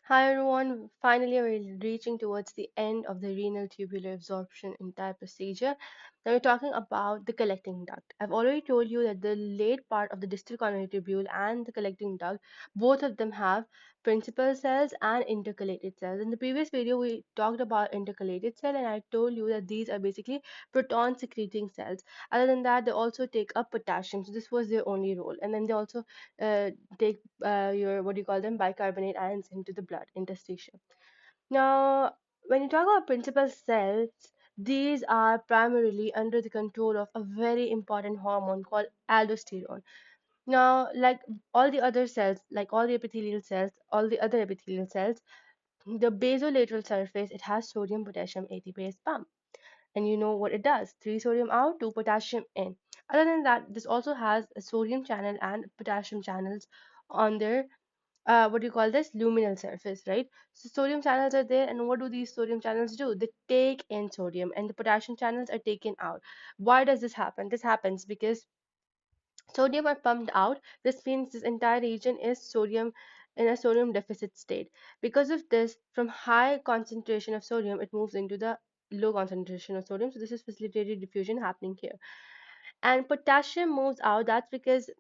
Hi everyone, finally we're reaching towards the end of the renal tubular absorption entire procedure. Now we're talking about the collecting duct. I've already told you that the late part of the distal coronary tubule and the collecting duct, both of them have principal cells and intercalated cells. In the previous video, we talked about intercalated cell and I told you that these are basically proton secreting cells. Other than that, they also take up potassium. So this was their only role. And then they also uh, take your what do you call them bicarbonate ions into the blood interstitium. Now, when you talk about principal cells, these are primarily under the control of a very important hormone called aldosterone. Now, like all the other cells, like all the epithelial cells, all the other epithelial cells, the basolateral surface, it has sodium potassium ATPase pump. And you know what it does: 3 sodium out, 2 potassium in. Other than that, this also has a sodium channel and potassium channels on their what do you call this luminal surface, right? So sodium channels are there, and what do these sodium channels do? They take in sodium and the potassium channels are taken out. Why does this happen? This happens because sodium are pumped out. This means this entire region is sodium in a sodium deficit state. Because of this, from high concentration of sodium it moves into the low concentration of sodium, so this is facilitated diffusion happening here. And potassium moves out. That's because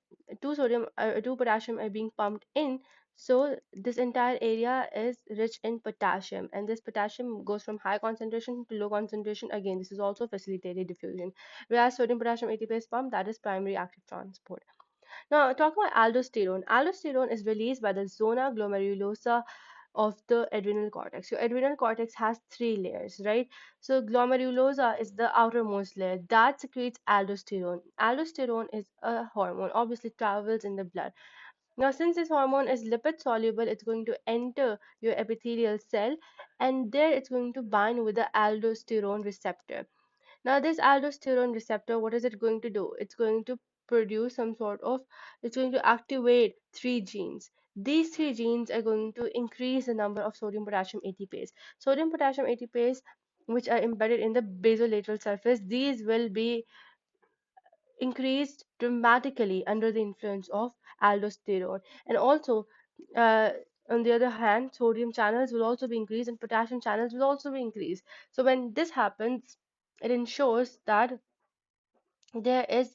two potassium are being pumped in, so this entire area is rich in potassium, and this potassium goes from high concentration to low concentration. Again, this is also facilitated diffusion. Whereas sodium potassium ATPase pump, that is primary active transport. Now, talking about aldosterone. Aldosterone is released by the zona glomerulosa of the adrenal cortex. Your adrenal cortex has three layers, right? So glomerulosa is the outermost layer that secretes aldosterone. Aldosterone is a hormone, obviously travels in the blood. Now, since this hormone is lipid soluble, it's going to enter your epithelial cell, and there it's going to bind with the aldosterone receptor. Now, this aldosterone receptor, what is it going to do? It's going to produce some sort of, it's going to activate three genes. These three genes are going to increase the number of sodium potassium ATPase. Sodium potassium ATPase, which are embedded in the basolateral surface, these will be increased dramatically under the influence of aldosterone. And also, uh, on the other hand, sodium channels will also be increased and potassium channels will also be increased. So when this happens, it ensures that there is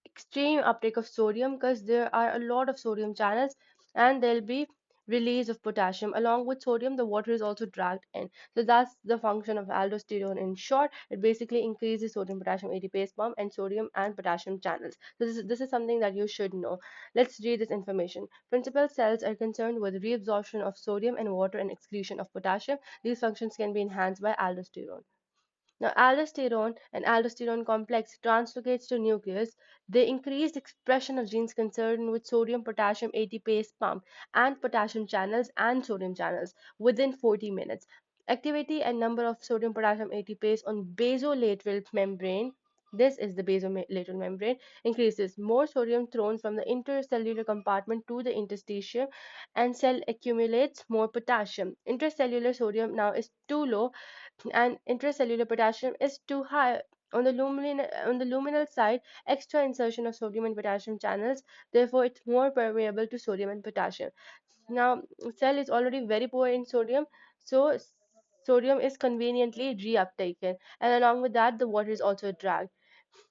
extreme uptake of sodium because there are a lot of sodium channels, and there'll be release of potassium. Along with sodium, the water is also dragged in. So that's the function of aldosterone. In short, it basically increases sodium potassium ATPase pump and sodium and potassium channels. So this is something that you should know. Let's read this information. Principal cells are concerned with reabsorption of sodium and water and excretion of potassium. These functions can be enhanced by aldosterone. Now, aldosterone and aldosterone complex translocates to nucleus. They increased expression of genes concerned with sodium potassium ATPase pump and potassium channels and sodium channels within 40 minutes. Activity and number of sodium potassium ATPase on basolateral membrane. This is the basolateral membrane increases. More sodium thrown from the intercellular compartment to the interstitium, and cell accumulates more potassium. Intercellular sodium now is too low and intracellular potassium is too high. On the luminal side, extra insertion of sodium and potassium channels, therefore it's more permeable to sodium and potassium. Now, cell is already very poor in sodium, so sodium is conveniently reuptaken, and along with that, the water is also dragged.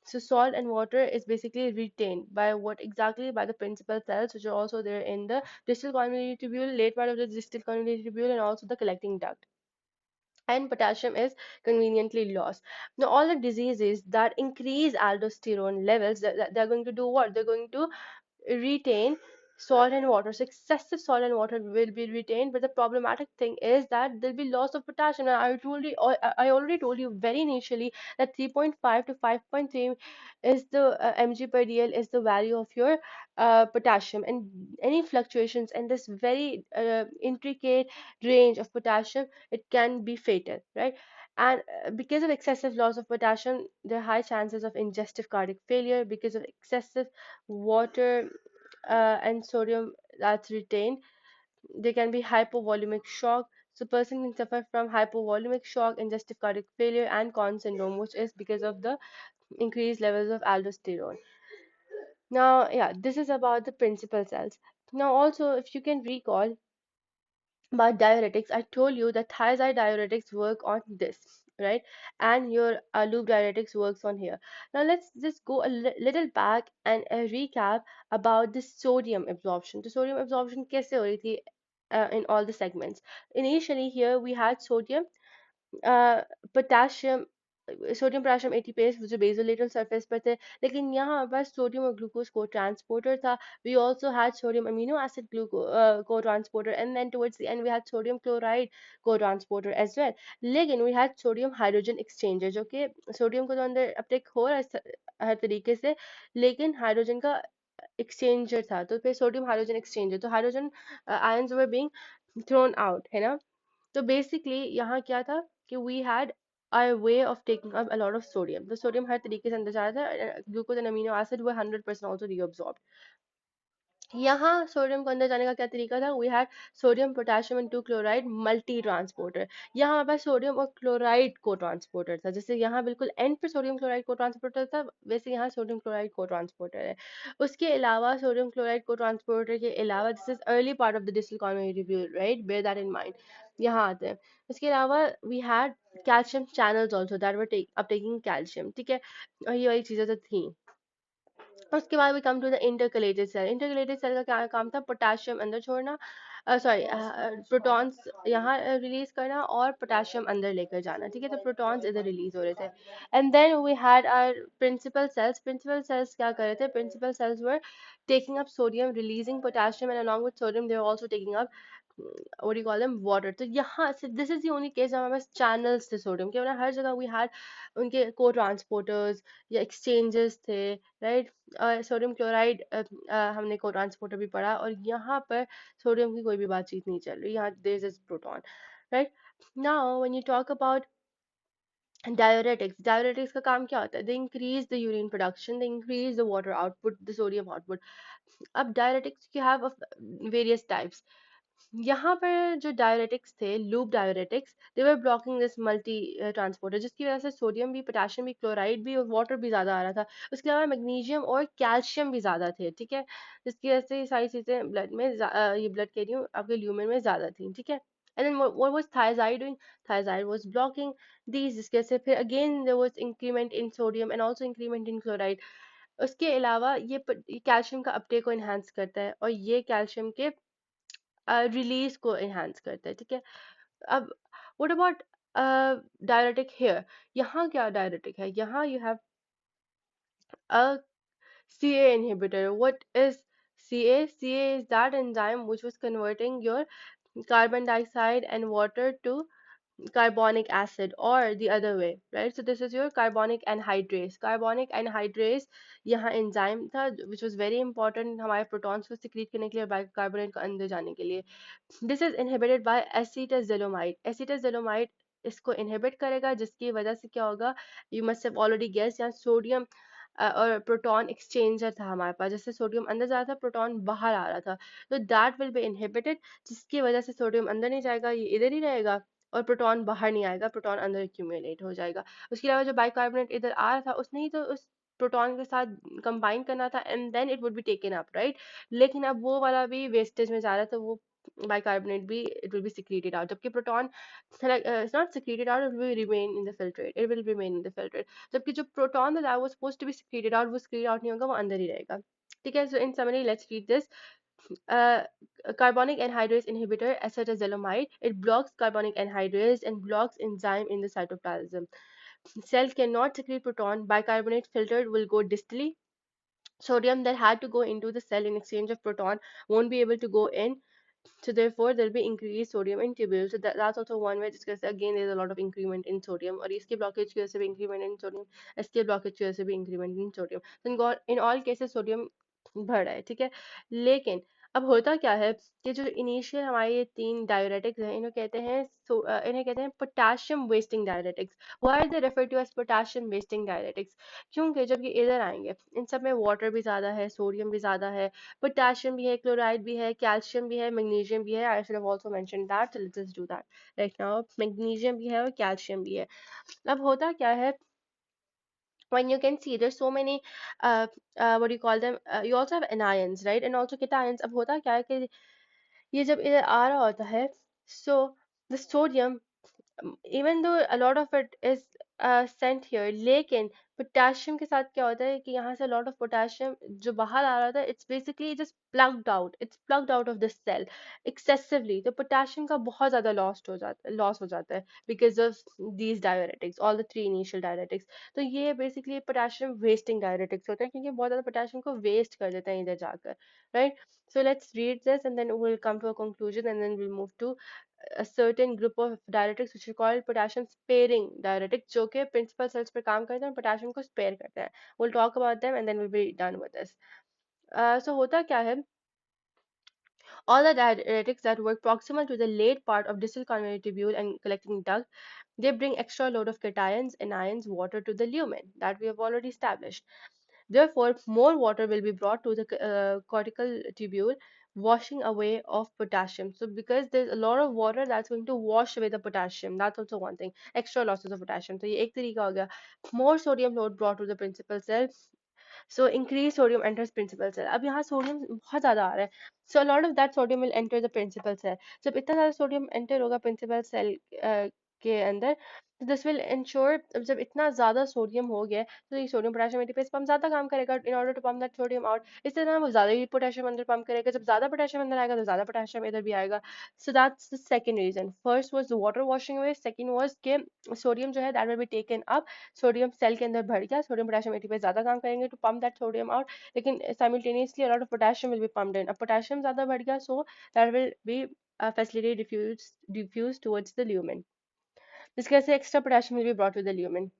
So salt and water is basically retained by what exactly? By the principal cells, which are also there in the distal coronary tubule, late part of the distal coronary tubule, and also the collecting duct, and potassium is conveniently lost. Now, all the diseases that increase aldosterone levels, they're going to do what? They're going to retain salt and water. So excessive salt and water will be retained, but the problematic thing is that there'll be loss of potassium. And I already told you very initially that 3.5 to 5.3 is the mg per dl is the value of your potassium, and any fluctuations in this very intricate range of potassium, it can be fatal, right? And because of excessive loss of potassium, there are high chances of congestive cardiac failure because of excessive water and sodium that's retained. There can be hypovolemic shock. So person can suffer from hypovolemic shock, congestive cardiac failure, and Conn syndrome, which is because of the increased levels of aldosterone. Now, yeah, this is about the principal cells. Now, also, if you can recall, But diuretics, I told you that thiazide diuretics work on this, right? And your loop diuretics works on here. Now let's just go a little back and recap about the sodium absorption. The sodium absorption कैसे हो रही थी in all the segments. Initially here we had sodium, potassium, sodium potassium ATPase जो बेसोलेटल surface पर थे, लेकिन यहाँ पर सोडियम और ग्लूकोज को ट्रांसपोर्टर था. We also had sodium amino acid glucose cotransporter, and then towards the end we had sodium chloride cotransporter as well. लेकिन we had sodium hydrogen exchanger, जो कि sodium को तो अंदर Uptake हो रहा है हर तरीके से, लेकिन हाइड्रोजन का एक्सचेंजर था. तो फिर सोडियम हाइड्रोजन एक्सचेंजर, तो hydrogen ions were being thrown out, है ना. तो बेसिकली यहाँ क्या था कि we had a way of taking up a lot of sodium. तो सोडियम हर तरीके से अंदर जा रहा था. ग्लूकोज एंड अमीनो एसिड वो 100% ऑल्सो रीअब्सॉर्ब. यहाँ सोडियम को अंदर जाने का क्या तरीका था? We had sodium potassium and two chloride multi transporter. यहाँ पर सोडियम और क्लोराइड को ट्रांसपोर्टर था. जैसे यहाँ बिल्कुल एंड पे सोडियम क्लोराइड को ट्रांसपोर्टर था, वैसे यहाँ सोडियम क्लोराइड को ट्रांसपोर्टर है. उसके अलावा सोडियम क्लोराइड को ट्रांसपोर्टर के अलावा, this is early part of the distal conveyor review, right, bear that in mind. यहाँ आते हैं. उसके अलावा we had calcium channels also that were taking calcium, ठीक है. और ये वाली चीजें तो थी. उसके बाद we come to the intercalated cell. Intercalated cell का क्या काम था? पोटेशियम अंदर छोड़ना, सॉरी, प्रोटॉन्स यहाँ रिलीज करना और पोटेशियम अंदर लेकर जाना, ठीक है. तो प्रोटॉन्स इधर रिलीज हो रहे थे. And then we had our principal cells. Principal cells क्या कर रहे थे? Principal cells were taking up sodium, releasing potassium, and along with sodium they were also taking up what do you call them, water. तो यहाँ से this is the only case जहाँ हमारे पास channels थे सोडियम के, वरना हर जगह वी हैड उनके को ट्रांसपोर्टर्स या एक्सचेंजेस थे, राइट. सोडियम क्लोराइड हमने को ट्रांसपोर्टर भी पढ़ा, और यहाँ पर सोडियम की कोई भी बातचीत नहीं चल रही. यहाँ there is proton, right. Now when you talk about diuretics का काम क्या होता है? They increase the urine production, they increase the water output, the sodium output. अब diuretics you have of various types. यहाँ पर जो डायरेटिक्स थे, loop diuretics, they were blocking this multi transporter, जिसकी वजह से सोडियम भी, पोटेशियम भी, क्लोराइड भी और वाटर भी ज़्यादा आ रहा था. उसके अलावा मैग्नीशियम और कैल्शियम भी ज़्यादा थे, ठीक है. जिसकी वजह से ये सारी चीज़ें ब्लड में ये ब्लड कह रही हूँ आपके ल्यूमेन में ज़्यादा थी, ठीक है. And then what was thiazide doing? Thiazide was blocking these, जिसके से फिर again there was increment in sodium and also increment in chloride. उसके अलावा ये कैल्शियम का अपटेक को इन्हांस करता है, और ये कैल्शियम के रिलीज को एनहांस करता है, ठीक है. अब व्हाट अबाउट डायरेटिक हेयर? यहाँ क्या डायरेटिक है? यहाँ you have a CA inhibitor. What is CA? CA is that enzyme which was converting your carbon dioxide and water to carbonic acid, or the other way, right? So this is your carbonic anhydrase. Carbonic anhydrase यहाँ enzyme था which was very important हमारे protons को secrete करने के लिए और bicarbonate को अंदर जाने के लिए. This is inhibited by acetazolamide. Acetazolamide इसको inhibit करेगा, जिसकी वजह से क्या होगा? You must have already guessed, यहाँ सोडियम और प्रोटॉन एक्सचेंजर था हमारे पास. जैसे सोडियम अंदर जा रहा था, प्रोटॉन बाहर आ रहा था, तो दैट विल बी इनहिबिटेड, जिसकी वजह से सोडियम अंदर नहीं जाएगा, ये इधर ही रहेगा, और प्रोटॉन बाहर नहीं आएगा, प्रोटॉन अंदर एक्यूमुलेट हो जाएगा. उसके अलावा जो बाइकार्बोनेट इधर आ रहा था, उसने ही तो उस प्रोटॉन के साथ कंबाइन करना था, and then it would be taken up, right. लेकिन अब वो वाला भी वेस्टेज में जा रहा था, वो बाइकार्बोनेट भी it will be secreted out, जबकि proton it's not secreted out, it will remain in the filtrate, it will remain in the filtrate. जबकि जो प्रोटॉन था वो suppose to be secreted out, वो सिक्रीट आउट नहीं होगा, वो अंदर ही रहेगा, ठीक है. So in summary let's read this. Carbonic anhydrase inhibitor acetazolamide, it blocks carbonic anhydrase and blocks enzyme in the cytoplasm. Cell cannot secrete proton. Bicarbonate filtered will go distally. Sodium that had to go into the cell in exchange of proton won't be able to go in, so therefore there'll be increased sodium in tubules. So that's also one way, discuss again there's a lot of increment in sodium, और इसके blockage की वजह से भी increment in sodium, इसके blockage की वजह से भी increment in sodium. So in all cases sodium बढ़ रहा है, ठीक है. लेकिन अब होता क्या है कि जो इनिशियल हमारे ये तीन डायरेटिक्स हैं, इन्हें कहते हैं इन्हें कहते हैं potassium wasting diuretics. Why are they refer to as potassium wasting diuretics? क्योंकि जब ये इधर आएंगे, इन सब में वाटर भी ज़्यादा है, सोडियम भी ज़्यादा है, पोटेशियम भी है, क्लोराइड भी है, कैल्शियम भी है, मैग्नीशियम भी है. I should have also mentioned that, so let's just do that right now. Magnesium भी है और कैल्शियम भी है. अब होता क्या है, when you can see there's so many what do you call them, you also have anions, right, and also cations. अब होता क्या है कि ये जब इधर आ रहा होता है, So the sodium, even though a lot of it is sent here, लेकिन पोटेशियम के साथ क्या होता है कि यहाँ से lot of potassium जो बाहर आ रहा था, it's basically just plugged out, it's plugged out of the cell excessively. तो पोटेशियम का बहुत ज़्यादा loss हो जाता है because of these diuretics, all the three initial diuretics. तो ये basically potassium wasting diuretics होते हैं क्योंकि बहुत ज़्यादा potassium को waste कर देते हैं इधर जाकर, right? So let's read this and then we'll come to a conclusion and then we'll move to a certain group of diuretics which are called potassium sparing diuretics जो कि principal cells पर काम करते हैं और potassium को spare करते हैं. We'll talk about them and then we'll be done with this. So होता क्या है, all the diuretics that work proximal to the late part of distal coronary tubule and collecting duct, they bring extra load of cations, anions, water to the lumen that we have already established. Therefore, more water will be brought to the cortical tubule, washing away of potassium. So, because there's a lot of water that's going to wash away the potassium, that's also one thing. Extra losses of potassium. So, ये एक तरीका हो गया. More sodium load brought to the principal cell. So, increased sodium enters principal cell. अब यहाँ sodium बहुत ज़्यादा आ रहा है. So, a lot of that sodium will enter the principal cell. जब इतना ज़्यादा sodium enter होगा principal cell के अंदर, तो this will ensure जब इतना ज़्यादा सोडियम हो गया है, तो ये सोडियम पोटेशियम एटीपीएस पंप ज़्यादा काम करेगा in order to pump that sodium out. इस तरह वो ज़्यादा ही पोटेशियम अंदर पंप करेगा. जब ज़्यादा पोटेशियम अंदर आएगा तो ज़्यादा पोटेशियम इधर भी आएगा. So that's the second reason. First was the water washing away. Second was कि सोडियम जो है that will be taken up. Sodium cell के अंदर भर गया. सोडियम पोटेशियम एटीपीएस ज़्यादा काम करेंगे to pump that sodium out. लेकिन simultaneously a lot of potassium will be pumped in. अब पोटेशियम ज़्यादा बढ़ गया, so that will be facility diffused towards the lumen. This case, extra potassium will be brought to the lumen.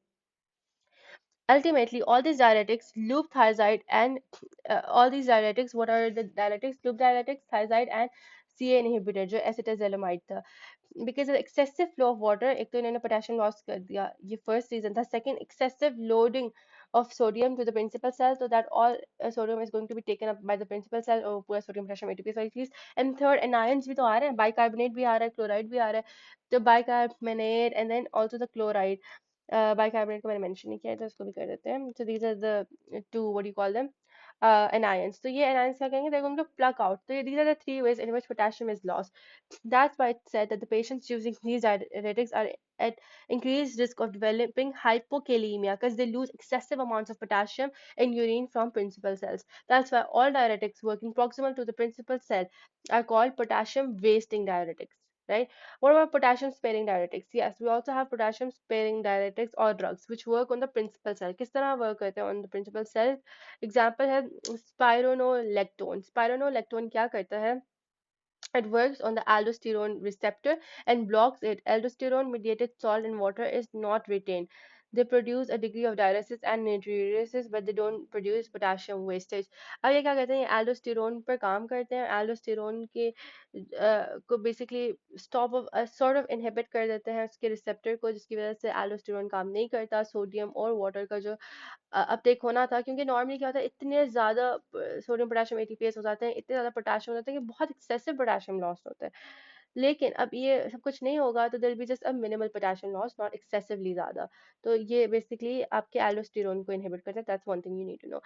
Ultimately, all these diuretics, loop thiazide and all these diuretics, what are the diuretics? Loop diuretics, thiazide and CA inhibitor जो acetazolamide था. Because of excessive flow of water, एक तो इन्होंने potassium loss कर दिया, ये first reason था. Second, excessive loading of sodium to the principal cell, so that all sodium is going to be taken up by the principal cell और पूरा sodium potassium ATP सारी चीज. And third, anions भी तो आ रहे हैं, bicarbonate भी आ रहा है, chloride भी आ रहा है. तो bicarbonate and then also the chloride. Bicarbonate को मैंने mention नहीं किया है तो उसको भी कर देते हैं. So these are the two, what do you call them? Anions. तो ये anions क्या कहेंगे? They're going to pluck out. So these are the three ways in which potassium is lost. That's why it said that the patients using these diuretics are at increased risk of developing hypokalemia because they lose excessive amounts of potassium in urine from principal cells. That's why all diuretics working proximal to the principal cell are called potassium wasting diuretics. Right? What about potassium sparing diuretics? Yes, we also have potassium sparing diuretics or drugs which work on the principal cell. किस तरह work करते हैं on the principal cell? Example है spironolactone. Spironolactone क्या करता है? It works on the aldosterone receptor and blocks it. Aldosterone mediated salt in water is not retained. They produce a degree of diuresis and natriuresis, but they don't produce potassium wastage. अब ये क्या कहते हैं, ये aldosterone पर काम करते हैं. aldosterone के को basically stop of sort of inhibit कर देते हैं उसके receptor को, जिसकी वजह से aldosterone काम नहीं करता. सोडियम और वाटर का जो अपटेक होना था, क्योंकि नॉर्मली क्या होता है, इतने ज़्यादा सोडियम पोटेशियम एटीपीएस हो जाते हैं, इतने ज़्यादा पोटेशियम हो जाते हैं कि बहुत एक्सेसिव पोटेशियम लॉस होता है. लेकिन अब ये सब कुछ नहीं होगा तो there be just a minimal potassium loss, not excessively ज़्यादा. तो ये बेसिकली आपके एल्डोस्टेरोन को इनहिबिट करता है. That's one thing you need to know.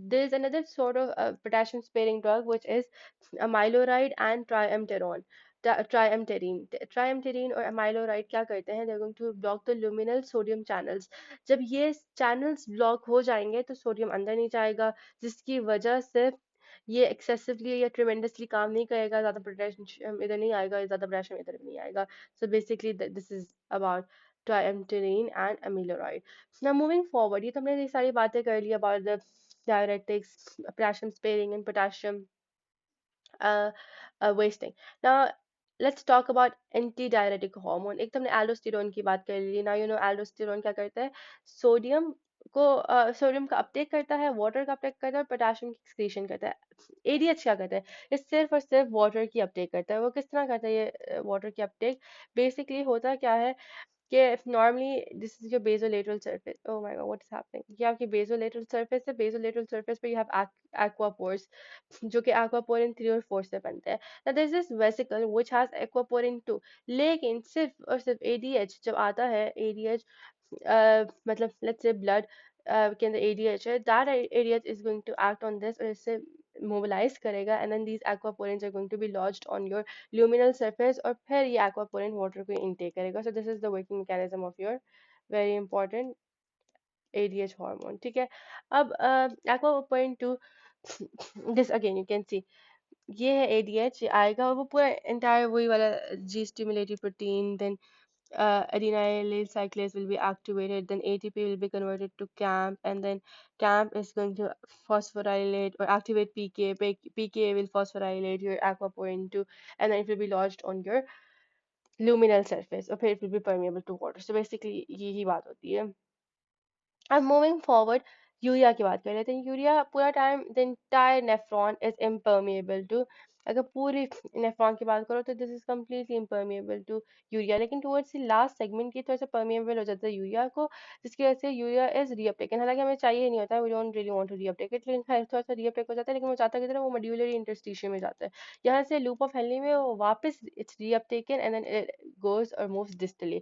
There is another sort of potassium sparing drug which is amiloride and triamterone. Triamterene और amiloride क्या करते हैं? They're going to block the luminal sodium channels. जब ये channels block हो जाएंगे तो sodium अंदर नहीं जाएगा, जिसकी वजह से ये एक्सेसिवली या ट्रिमेंडसली काम नहीं करेगा. ज़्यादा पोटेशियम इधर नहीं आएगा, ज़्यादा पोटेशियम इधर भी नहीं आएगा. So basically this is about triamterene and amiloride. Now moving forward, ये तो हमने ये सारी बातें कर ली about the diuretics, potassium sparing and potassium uh, wasting. Now, let's talk about antidiuretic hormone. एक तो हमने aldosterone की बात कर ली. Now you know aldosterone क्या करता है? सोडियम को सोडियम का अपटेक करता है, वाटर का अपटेक करता है, पोटेशियम की एक्सक्रीशन करता है. एडीएच क्या करता है? ये सिर्फ और सिर्फ वाटर की अपटेक करता है. वो किस तरह करता है ये वाटर की अपटेक? बेसिकली होता क्या है कि normally this is your basolateral surface. Oh my god, what is happening? ये आपकी बेसोलेटरल सरफेस है. बेसोलेटरल सरफेस पे यू हैव aquapores जो कि aquaporin 3 और 4 से बनते हैं. Now there is this vesicle which has aquaporin 2. लेकिन सिर्फ और सिर्फ ADH जब आता है, ADH मतलब let's say blood के अंदर ADH है, that ADH is going to act on this और इससे mobilize करेगा, and then these aquaporins are going to be lodged on your luminal surface, और फिर ये aquaporin water को intake करेगा. So this is the working mechanism of your very important ADH hormone. ठीक है. अब aquaporin 2 this again you can see ये है ADH, ये आएगा और वो पूरा entire वही वाला G stimulated protein, then adenylyl cyclase will be activated, then ATP will be converted to CAMP, and then CAMP is going to phosphorylate or activate PK. PK will phosphorylate your aquaporin 2, and then it will be lodged on your luminal surface, or it will be permeable to water. So basically यही बात होती है. अब moving forward urea की बात कर लेते हैं. यूरिया पूरा time the entire nephron is impermeable to, अगर पूरी नेफ्रॉन की बात करो तो this is completely impermeable to urea, लेकिन टुवर्ड्स द लास्ट सेगमेंट की थोड़ा सा परमिएबल हो जाता है यूरिया को, जिसकी वजह से यूरिया इज रीअपटेकन. हालांकि हमें चाहिए नहीं होता है, we don't really want to reuptake it, लेकिन खैर थोड़ा सा रीअपटेक हो जाता है, लेकिन वो जाता किधर है, वो मड्यूलरी इंटरस्टिशियम में जाता है. यहाँ से लूप ऑफ हेनली में वो वापस it's reuptaken and then it goes और मूव्स डिस्टली.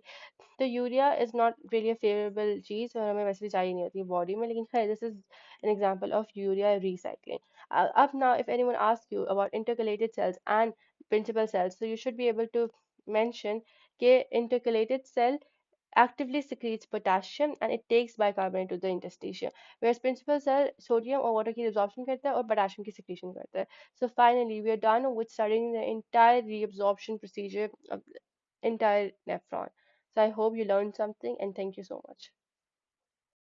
तो urea is not really a favourable चीज़, और हमें वैसे भी चाहिए नहीं होती बॉडी में, लेकिन खैर this is an example of urea recycling. अब now if anyone ask you about intercalated cells and principal cells, so you should be able to mention कि intercalated cell actively secretes potassium and it takes bicarbonate to the interstitium, whereas principal cell sodium or water की absorption करता है और potassium की secretion करता है. So finally we are done with studying the entire reabsorption procedure of the entire nephron. So I hope you learned something, and thank you so much.